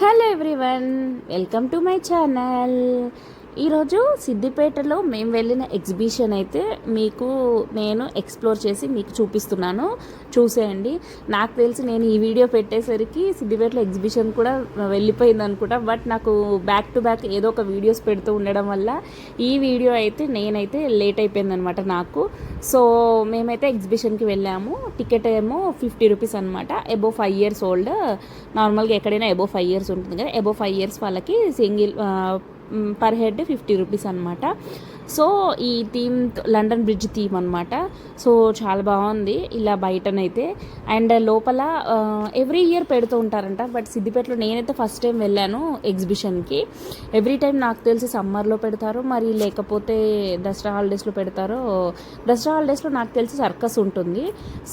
Hello everyone, welcome to my channel. ఈరోజు సిద్దిపేటలో మేము వెళ్ళిన ఎగ్జిబిషన్ అయితే మీకు నేను ఎక్స్ప్లోర్ చేసి మీకు చూపిస్తున్నాను. చూసేయండి. నాకు తెలిసి నేను ఈ వీడియో పెట్టేసరికి సిద్దిపేటలో ఎగ్జిబిషన్ కూడా వెళ్ళిపోయింది అనుకుంటా. బట్ నాకు బ్యాక్ టు బ్యాక్ ఏదో ఒక వీడియోస్ పెడుతూ ఉండడం వల్ల ఈ వీడియో అయితే నేనైతే లేట్ అయిపోయింది అనమాట నాకు. సో మేమైతే ఎగ్జిబిషన్కి వెళ్ళాము. టికెట్ ఏమో 50 రూపీస్ అనమాట. Above 5 years old. నార్మల్గా ఎక్కడైనా అబోవ్ 5 years ఉంటుంది కదా. అబోవ్ 5 years వాళ్ళకి సింగిల్ పర్ హెడ్ 50 రూపీస్ అనమాట. సో ఈ థీమ్ లండన్ బ్రిడ్జ్ థీమ్ అనమాట. సో చాలా బాగుంది ఇలా బయటనైతే. అండ్ లోపల ఎవ్రీ ఇయర్ పెడుతూ ఉంటారంట. బట్ సిద్దిపేటలో నేనైతే ఫస్ట్ టైం వెళ్ళాను ఎగ్జిబిషన్కి. ఎవ్రీ టైం నాకు తెలిసి సమ్మర్లో పెడతారు, మరి లేకపోతే దసరా హాలిడేస్లో పెడతారో. దసరా హాలిడేస్లో నాకు తెలిసి సర్కస్ ఉంటుంది.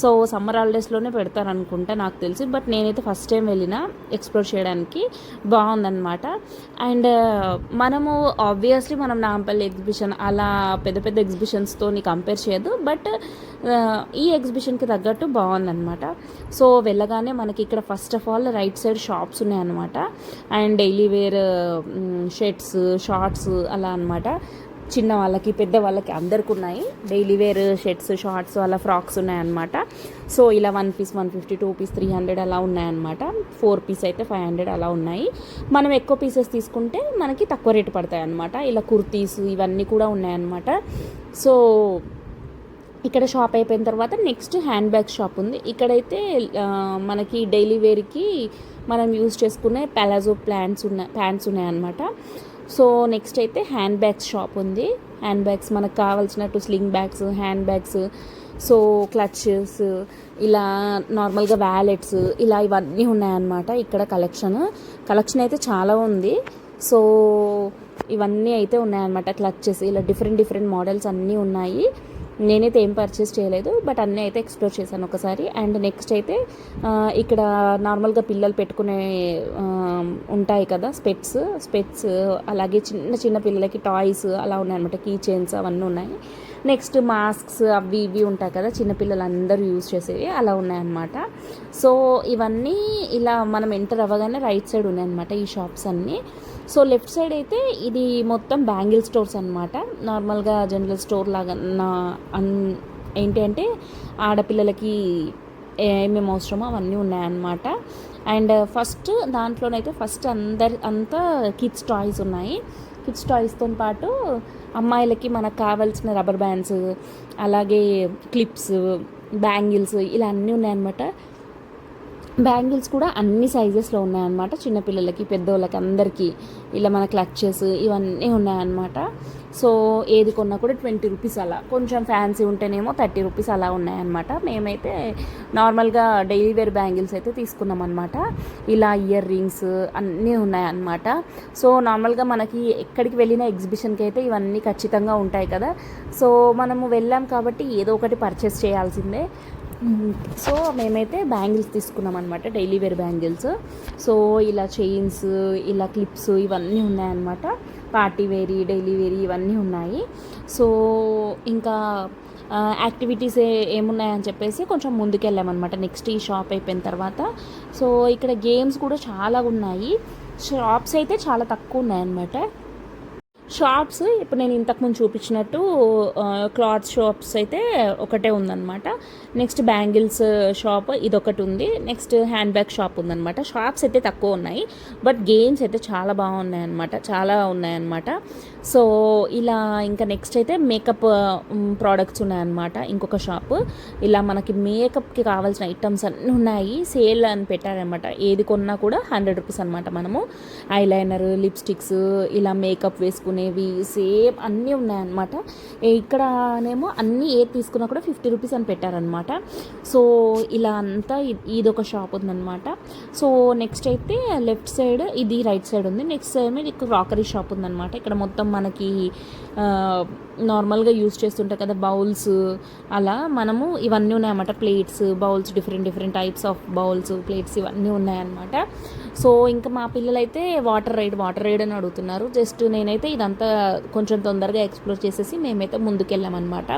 సో సమ్మర్ హాలిడేస్లోనే పెడతారు అనుకుంటా నాకు తెలిసి. బట్ నేనైతే ఫస్ట్ టైం వెళ్ళిన ఎక్స్ప్లోర్ చేయడానికి. బాగుందన్నమాట. అండ్ మనము ఆబ్వియస్లీ మనం నాంపల్లి ఎగ్జిబిషన్ అలా పెద్ద పెద్ద ఎగ్జిబిషన్స్తో కంపేర్ చేయదు. బట్ ఈ ఎగ్జిబిషన్కి తగ్గట్టు బాగుందన్నమాట. సో వెళ్ళగానే మనకి ఇక్కడ first of all right side shops ఉన్నాయన్నమాట. And daily wear shirts, shorts అలా అనమాట. చిన్న వాళ్ళకి పెద్ద వాళ్ళకి అందరికి ఉన్నాయి. డైలీ వేర్ షర్ట్స్, షార్ట్స్ అలా ఫ్రాక్స్ ఉన్నాయన్నమాట. సో ఇలా 1 piece 150, 2 piece 300 అలా ఉన్నాయన్నమాట. 4 piece అయితే 500 అలా ఉన్నాయి. మనం ఎక్కువ పీసెస్ తీసుకుంటే మనకి తక్కువ రేటు పడతాయి అన్నమాట. ఇలా కుర్తీస్ ఇవన్నీ కూడా ఉన్నాయన్నమాట. సో ఇక్కడ షాప్ అయిపోయిన తర్వాత నెక్స్ట్ హ్యాండ్ బ్యాగ్ షాప్ ఉంది. ఇక్కడైతే మనకి డైలీ వేర్కి మనం యూజ్ చేసుకునే ప్యాలాజో ప్యాంట్స్ ఉన్నాయన్నమాట. సో నెక్స్ట్ అయితే హ్యాండ్ బ్యాగ్స్ షాప్ ఉంది. హ్యాండ్ బ్యాగ్స్ మనకు కావాల్సినట్టు sling bags, hand bags, so clutches, ఇలా నార్మల్గా వ్యాలెట్స్, ఇలా ఇవన్నీ ఉన్నాయన్నమాట. ఇక్కడ కలెక్షన్ అయితే చాలా ఉంది. సో ఇవన్నీ అయితే ఉన్నాయన్నమాట. క్లచెస్ ఇలా డిఫరెంట్ మోడల్స్ అన్నీ ఉన్నాయి. నేనైతే ఏం పర్చేస్ చేయలేదు, బట్ అన్నీ అయితే ఎక్స్ప్లోర్ చేశాను ఒకసారి. అండ్ నెక్స్ట్ అయితే ఇక్కడ నార్మల్గా పిల్లలు పెట్టుకునే ఉంటాయి కదా స్పెట్స్, అలాగే చిన్న పిల్లలకి టాయ్స్ అలా ఉన్నాయన్నమాట. కీ చైన్స్ అవన్నీ ఉన్నాయి. నెక్స్ట్ మాస్క్స్ అవి ఇవి ఉంటాయి కదా, చిన్నపిల్లలు అందరూ యూజ్ చేసేవి అలా ఉన్నాయన్నమాట. సో ఇవన్నీ ఇలా మనం ఎంటర్ అవ్వగానే రైట్ సైడ్ ఉన్నాయన్నమాట ఈ షాప్స్ అన్నీ. సో లెఫ్ట్ సైడ్ అయితే ఇది మొత్తం బ్యాంగిల్ స్టోర్స్ అనమాట. నార్మల్గా జనరల్ స్టోర్ లాగా ఏంటి అంటే ఆడపిల్లలకి ఏమేమి అవసరమో అవన్నీ ఉన్నాయన్నమాట. అండ్ ఫస్ట్ దాంట్లోనైతే అంతా కిడ్స్ టాయ్స్ ఉన్నాయి. కిడ్స్ టాయ్స్తో పాటు అమ్మాయిలకి మనకు కావాల్సిన రబ్బర్ బ్యాండ్స్, అలాగే క్లిప్స్, బ్యాంగిల్స్ ఇలా అన్నీ ఉన్నాయన్నమాట. బ్యాంగిల్స్ కూడా అన్ని సైజెస్లో ఉన్నాయన్నమాట. చిన్నపిల్లలకి, పెద్దోళ్ళకి అందరికీ ఇలా మన క్లచెస్ ఇవన్నీ ఉన్నాయన్నమాట. సో ఏది కొన్నా కూడా 20 రూపీస్ అలా, కొంచెం ఫ్యాన్సీ ఉంటేనేమో 30 రూపీస్ అలా ఉన్నాయన్నమాట. మేమైతే నార్మల్గా డైలీ వేర్ బ్యాంగిల్స్ అయితే తీసుకున్నాం అనమాట. ఇలా ఇయర్ రింగ్స్ అన్నీ ఉన్నాయన్నమాట. సో నార్మల్గా మనకి ఎక్కడికి వెళ్ళిన ఎగ్జిబిషన్కి అయితే ఇవన్నీ ఖచ్చితంగా ఉంటాయి కదా. సో మనము వెళ్ళాం కాబట్టి ఏదో ఒకటి పర్చేస్ చేయాల్సిందే. సో మేమైతే బ్యాంగిల్స్ తీసుకున్నాం అనమాట, డైలీ వేర్ బ్యాంగిల్స్. సో ఇలా చైన్స్, ఇలా క్లిప్స్ ఇవన్నీ ఉన్నాయన్నమాట. పార్టీ వేరీ, డైలీ వేరీ ఇవన్నీ ఉన్నాయి. సో ఇంకా యాక్టివిటీస్ ఏమున్నాయని చెప్పేసి కొంచెం ముందుకు వెళ్ళామన్నమాట నెక్స్ట్ ఈ షాప్ అయిపోయిన తర్వాత. సో ఇక్కడ గేమ్స్ కూడా చాలా ఉన్నాయి. షాప్స్ అయితే చాలా తక్కువ ఉన్నాయన్నమాట. షాప్స్ ఇప్పుడు నేను ఇంతకుముందు చూపించినట్టు క్లాత్ షాప్స్ అయితే ఒకటే ఉందన్నమాట. నెక్స్ట్ బ్యాంగిల్స్ షాప్ ఇదొకటి ఉంది. నెక్స్ట్ హ్యాండ్ బ్యాగ్ షాప్ ఉందన్నమాట. షాప్స్ అయితే తక్కువ ఉన్నాయి, బట్ గేమ్స్ అయితే చాలా ఉన్నాయన్నమాట. సో ఇలా ఇంకా నెక్స్ట్ అయితే మేకప్ ప్రోడక్ట్స్ ఉన్నాయన్నమాట. ఇంకొక షాప్ ఇలా మనకి మేకప్కి కావాల్సిన ఐటమ్స్ అన్నీ ఉన్నాయి. సేల్ అని పెట్టారనమాట. ఏది కొన్నా కూడా 100 రూపీస్ అనమాట. మనము ఐలైనర్, లిప్స్టిక్స్, ఇలా మేకప్ వేసుకునేవి సేమ్ అన్నీ ఉన్నాయన్నమాట. ఇక్కడనేమో అన్నీ ఏది తీసుకున్నా కూడా 50 రూపీస్ అని పెట్టారనమాట. సో ఇలా అంతా ఇదొక షాప్ ఉందన్నమాట. సో నెక్స్ట్ అయితే లెఫ్ట్ సైడ్ ఇది రైట్ సైడ్ ఉంది. నెక్స్ట్ సైడ్ మీద ఇక్కడ క్రాకరీ షాప్ ఉందన్నమాట. ఇక్కడ మొత్తం మనకి నార్మల్గా యూజ్ చేస్తుంటాయి కదా బౌల్స్, అలా మనము ఇవన్నీ ఉన్నాయన్నమాట. Plates, bowls, different types of bowls, plates ఇవన్నీ ఉన్నాయన్నమాట. సో ఇంకా మా పిల్లలైతే వాటర్ రైడ్ అని అడుగుతున్నారు. జస్ట్ నేనైతే ఇదంతా కొంచెం తొందరగా ఎక్స్ప్లోర్ చేసేసి మేమైతే ముందుకెళ్ళామన్నమాట.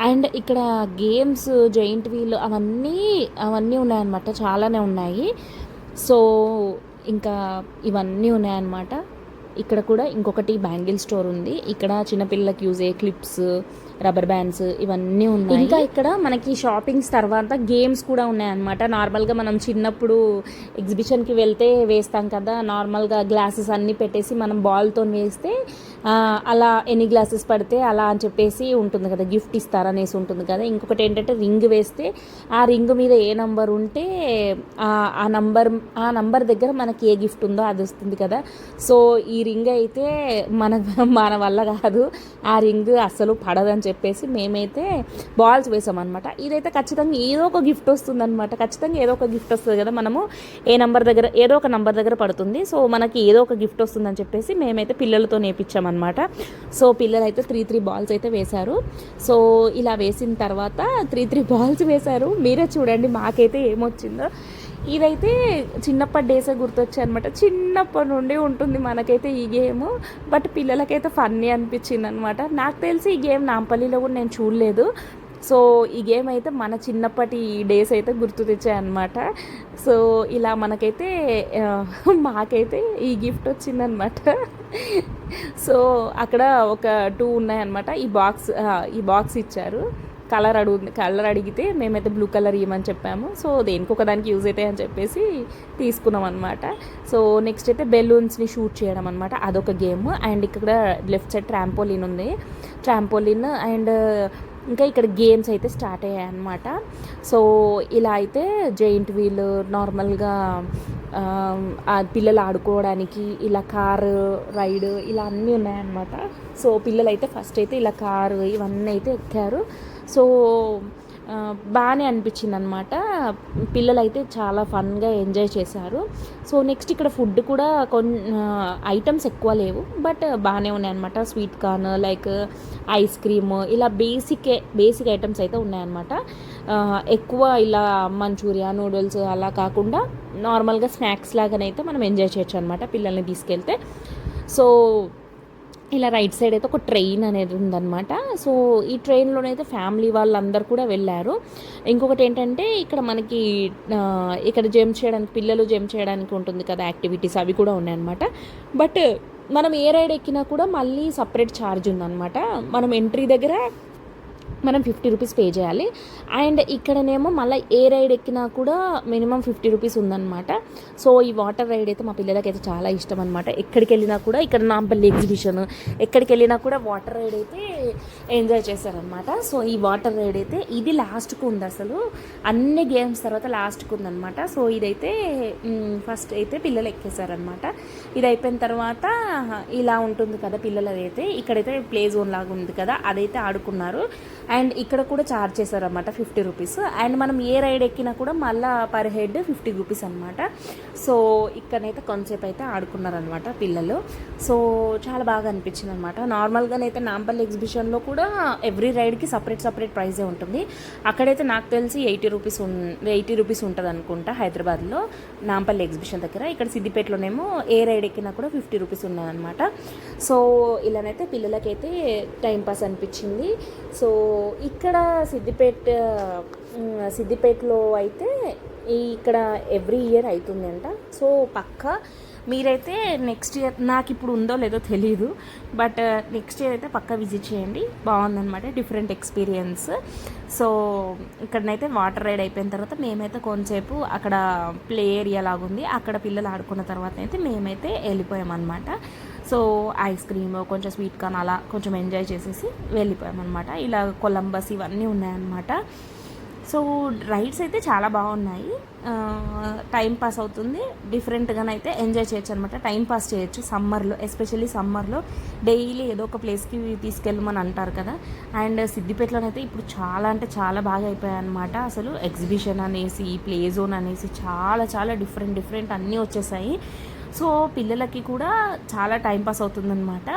అండ్ ఇక్కడ గేమ్స్, జైంట్ వీల్ అవన్నీ ఉన్నాయన్నమాట. చాలానే ఉన్నాయి. సో ఇంకా ఇవన్నీ ఉన్నాయన్నమాట. ఇక్కడ కూడా ఇంకొకటి బ్యాంగిల్ స్టోర్ ఉంది. ఇక్కడ చిన్నపిల్లలకి యూజ్ అయ్యే క్లిప్స్, రబ్బర్ బ్యాండ్స్ ఇవన్నీ ఉన్నాయి. ఇంకా ఇక్కడ మనకి షాపింగ్స్ తర్వాత గేమ్స్ కూడా ఉన్నాయన్నమాట. నార్మల్గా మనం చిన్నప్పుడు ఎగ్జిబిషన్కి వెళ్తే వేస్తాం కదా, నార్మల్గా గ్లాసెస్ అన్నీ పెట్టేసి మనం బాల్తో వేస్తే అలా ఎన్ని గ్లాసెస్ పడితే అలా అని చెప్పేసి ఉంటుంది కదా, గిఫ్ట్ ఇస్తారనేసి ఉంటుంది కదా. ఇంకొకటి ఏంటంటే రింగ్ వేస్తే ఆ రింగ్ మీద ఏ నంబర్ ఉంటే ఆ నంబర్ దగ్గర మనకి ఏ గిఫ్ట్ ఉందో అది వస్తుంది కదా. సో ఈ రింగ్ అయితే మన వల్ల కాదు, ఆ రింగ్ అస్సలు పడదని చెప్పేసి మేమైతే బాల్స్ వేసామన్నమాట. ఇదైతే ఖచ్చితంగా ఏదో ఒక గిఫ్ట్ వస్తుందన్నమాట. ఖచ్చితంగా ఏదో ఒక గిఫ్ట్ వస్తుంది కదా, మనము ఏదో ఒక నంబర్ దగ్గర పడుతుంది. సో మనకి ఏదో ఒక గిఫ్ట్ వస్తుందని చెప్పేసి మేమైతే పిల్లలతో నేర్పించామన్నమాట. సో పిల్లలు అయితే 3 బాల్స్ అయితే వేశారు. సో ఇలా వేసిన తర్వాత 3 బాల్స్ వేశారు. మీరే చూడండి మాకైతే ఏమొచ్చిందో. ఇదైతే చిన్నప్పటి డేసే గుర్తొచ్చాయి అనమాట. చిన్నప్పటి నుండి ఉంటుంది మనకైతే ఈ గేమ్. బట్ పిల్లలకైతే ఫన్నీ అనిపించింది అనమాట. నాకు తెలిసి ఈ గేమ్ నాంపల్లిలో కూడా నేను చూడలేదు. సో ఈ గేమ్ అయితే మన చిన్నప్పటి డేస్ అయితే గుర్తు తెచ్చాయన్నమాట. సో ఇలా మాకైతే ఈ గిఫ్ట్ వచ్చిందనమాట. సో అక్కడ ఒక 2 ఉన్నాయన్నమాట. ఈ బాక్స్ ఇచ్చారు. కలర్ అడిగితే మేమైతే బ్లూ కలర్ ఇవ్వమని చెప్పాము. సో దేనికి ఒకదానికి యూజ్ అవుతాయి అని చెప్పేసి తీసుకున్నాం అనమాట. సో నెక్స్ట్ అయితే బెలూన్స్ని షూట్ చేయడం అనమాట, అదొక గేమ్. అండ్ ఇక్కడ లెఫ్ట్ సైడ్ ట్రాంపోలిన్ ఉంది. అండ్ ఇంకా ఇక్కడ గేమ్స్ అయితే స్టార్ట్ అయ్యాయి అన్నమాట. సో ఇలా అయితే జెయింట్ వీల్, నార్మల్గా పిల్లలు ఆడుకోవడానికి ఇలా కారు రైడ్ ఇలా అన్నీ ఉన్నాయన్నమాట. సో పిల్లలు అయితే ఫస్ట్ అయితే ఇలా కారు ఇవన్నీ అయితే ఎక్కారు. సో బాగానే అనిపించింది అనమాట. పిల్లలు అయితే చాలా ఫన్గా ఎంజాయ్ చేశారు. సో నెక్స్ట్ ఇక్కడ ఫుడ్ కూడా ఐటమ్స్ ఎక్కువ లేవు, బట్ బాగానే ఉన్నాయన్నమాట. Sweet corn, like ice cream, ఇలా బేసిక్ ఐటమ్స్ అయితే ఉన్నాయన్నమాట. ఎక్కువ ఇలా మంచూరియా, నూడిల్స్ అలా కాకుండా నార్మల్గా స్నాక్స్ లాగానైతే మనం ఎంజాయ్ చేయొచ్చు అనమాట పిల్లల్ని తీసుకెళ్తే. సో ఇలా రైట్ సైడ్ అయితే ఒక ట్రైన్ అనేది ఉందన్నమాట. సో ఈ ట్రైన్లోనైతే ఫ్యామిలీ వాళ్ళందరూ కూడా వెళ్ళారు. ఇంకొకటి ఏంటంటే ఇక్కడ మనకి ఇక్కడ పిల్లలు జంప్ చేయడానికి ఉంటుంది కదా యాక్టివిటీస్, అవి కూడా ఉన్నాయన్నమాట. బట్ మనం ఏ రైడ్ ఎక్కినా కూడా మళ్ళీ సపరేట్ ఛార్జ్ ఉందన్నమాట. మనం ఎంట్రీ దగ్గర మనం 50 రూపీస్ పే చేయాలి. అండ్ ఇక్కడనేమో మళ్ళీ ఏ రైడ్ ఎక్కినా కూడా మినిమం 50 రూపీస్ ఉందన్నమాట. సో ఈ వాటర్ రైడ్ అయితే మా పిల్లలకైతే చాలా ఇష్టం అనమాట. ఎక్కడికి వెళ్ళినా కూడా, ఇక్కడ నాంపల్లి ఎగ్జిబిషన్ ఎక్కడికి వెళ్ళినా కూడా వాటర్ రైడ్ అయితే ఎంజాయ్ చేశారనమాట. సో ఈ వాటర్ రైడ్ అయితే ఇది లాస్ట్కు ఉంది, అసలు అన్ని గేమ్స్ తర్వాత లాస్ట్కు ఉందన్నమాట. సో ఇదైతే ఫస్ట్ అయితే పిల్లలు ఎక్కేశారనమాట. ఇది అయిపోయిన తర్వాత ఇలా ఉంటుంది కదా పిల్లలదైతే, ఇక్కడైతే ప్లే జోన్ లాగా ఉంది కదా, అదైతే ఆడుకున్నారు. అండ్ ఇక్కడ కూడా ఛార్జ్ చేశారన్నమాట 50 రూపీస్. అండ్ మనం ఏ రైడ్ ఎక్కినా కూడా మళ్ళీ పర్ హెడ్ 50 రూపీస్ అనమాట. సో ఇక్కడనైతే కొంతసేపు అయితే ఆడుకున్నారనమాట పిల్లలు. సో చాలా బాగా అనిపించింది అనమాట. నార్మల్గానైతే నాంపల్లి ఎగ్జిబిషన్లో కూడా ఎవ్రీ రైడ్కి సపరేట్ ప్రైజే ఉంటుంది. అక్కడైతే నాకు తెలిసి 80 రూపీస్ ఉంటుంది అనుకుంటా హైదరాబాద్లో నాంపల్లి ఎగ్జిబిషన్ దగ్గర. ఇక్కడ సిద్దిపేటలోనేమో ఏ రైడ్ ఎక్కినా కూడా 50 రూపీస్ ఉన్నాయన్నమాట. సో ఇలానైతే పిల్లలకైతే టైంపాస్ అనిపించింది. సో ఇక్కడ సిద్దిపేటలో అయితే ఇక్కడ ఎవ్రీ ఇయర్ అవుతుందంట. సో పక్కా మీరైతే నెక్స్ట్ ఇయర్, నాకు ఇప్పుడు ఉందో లేదో తెలీదు, బట్ నెక్స్ట్ ఇయర్ అయితే పక్కా విజిట్ చేయండి. బాగుందన్నమాట, డిఫరెంట్ ఎక్స్పీరియన్స్. సో ఇక్కడనైతే వాటర్ రైడ్ అయిపోయిన తర్వాత మేమైతే కొంతసేపు అక్కడ ప్లే ఏరియా లాగుంది, అక్కడ పిల్లలు ఆడుకున్న తర్వాత అయితే మేమైతే వెళ్ళిపోయామన్నమాట. సో ఐస్ క్రీమ్, కొంచెం స్వీట్ కార్న్ అలా కొంచెం ఎంజాయ్ చేసేసి వెళ్ళిపోయామన్నమాట. ఇలా కొలంబస్ ఇవన్నీ ఉన్నాయన్నమాట. సో రైడ్స్ అయితే చాలా బాగున్నాయి. టైం పాస్ అవుతుంది, డిఫరెంట్గానైతే ఎంజాయ్ చేయొచ్చు అనమాట. టైం పాస్ చేయొచ్చు సమ్మర్లో, ఎస్పెషల్లీ సమ్మర్లో డైలీ ఏదో ఒక ప్లేస్కి తీసుకెళ్ళమని అంటారు కదా. అండ్ సిద్దిపేటలోనైతే ఇప్పుడు చాలా అంటే చాలా బాగా అయిపోయాయి అనమాట. అసలు ఎగ్జిబిషన్ అనేసి, ప్లే జోన్ అనేసి చాలా డిఫరెంట్ అన్నీ వచ్చేసాయి. సో పిల్లలకి కూడా చాలా టైంపాస్ అవుతుందన్నమాట.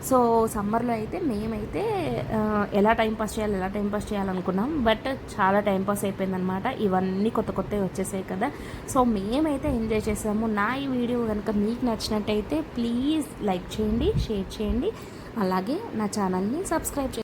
సో సమ్మర్లో అయితే మేమైతే ఎలా టైంపాస్ చేయాలనుకున్నాం, బట్ చాలా టైంపాస్ అయిపోయిందనమాట. ఇవన్నీ కొత్తవి వచ్చేసాయి కదా. సో మేమైతే ఎంజాయ్ చేసాము. నా ఈ వీడియో కనుక మీకు నచ్చినట్టయితే ప్లీజ్ లైక్ చేయండి, షేర్ చేయండి, అలాగే నా ఛానల్ని సబ్స్క్రైబ్ చేయండి.